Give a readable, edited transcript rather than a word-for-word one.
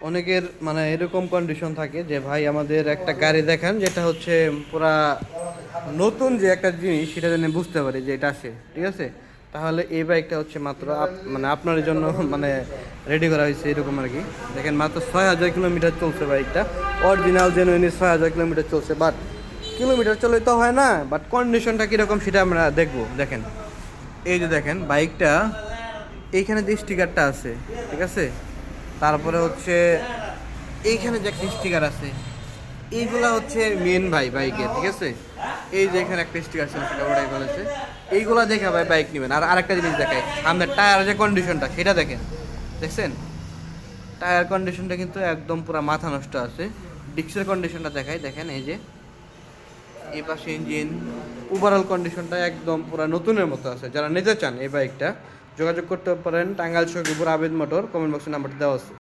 অনেকের মানে এরকম কন্ডিশন থাকে যে ভাই আমাদের একটা গাড়ি দেখান যেটা হচ্ছে পুরা নতুন যে একটা জিনিস সেটা যেন বুঝতে পারি যে এটা আছে, ঠিক আছে? তাহলে এই বাইকটা হচ্ছে মাত্র মানে আপনার জন্য মানে রেডি করা হয়েছে এরকম আর কি। দেখেন মাত্র 6,000 কিলোমিটার চলছে বাইকটা, অরিজিনাল জেনুইনই 6,000 কিলোমিটার চলছে। বাট কিলোমিটার চলে তো হয় না, বাট কন্ডিশনটা কীরকম সেটা আমরা দেখবো। দেখেন এই যে দেখেন বাইকটা, এইখানে যে স্টিকারটা আছে, ঠিক আছে? তারপরে হচ্ছে এইখানে যে একটা স্টিকার আছে, এইগুলা হচ্ছে মেন ভাই বাইকের, ঠিক আছে? এই যে এখানে একটা স্টিকার ছিল সেটা ওটাই বলেছে, এইগুলা দেখে ভাই বাইক নেবেন। আর আরেকটা জিনিস দেখাই, আপনার টায়ার যে কন্ডিশনটা সেটা দেখেন, দেখছেন? টায়ার কন্ডিশনটা কিন্তু একদম পুরো মাথা নষ্ট আছে। ডিক্সের কন্ডিশনটা দেখাই, দেখেন এই যে এই পাশে ইঞ্জিন, ওভারঅল কন্ডিশনটা একদম পুরো নতুনের মতো আছে। যারা নিতে চান এই বাইকটা যোগাযোগ করতে পারেন টাঙ্গাইল শরীফপুর আবেদ মোটর, কমেন্ট বক্সে নাম্বারটা দেওয়া আছে।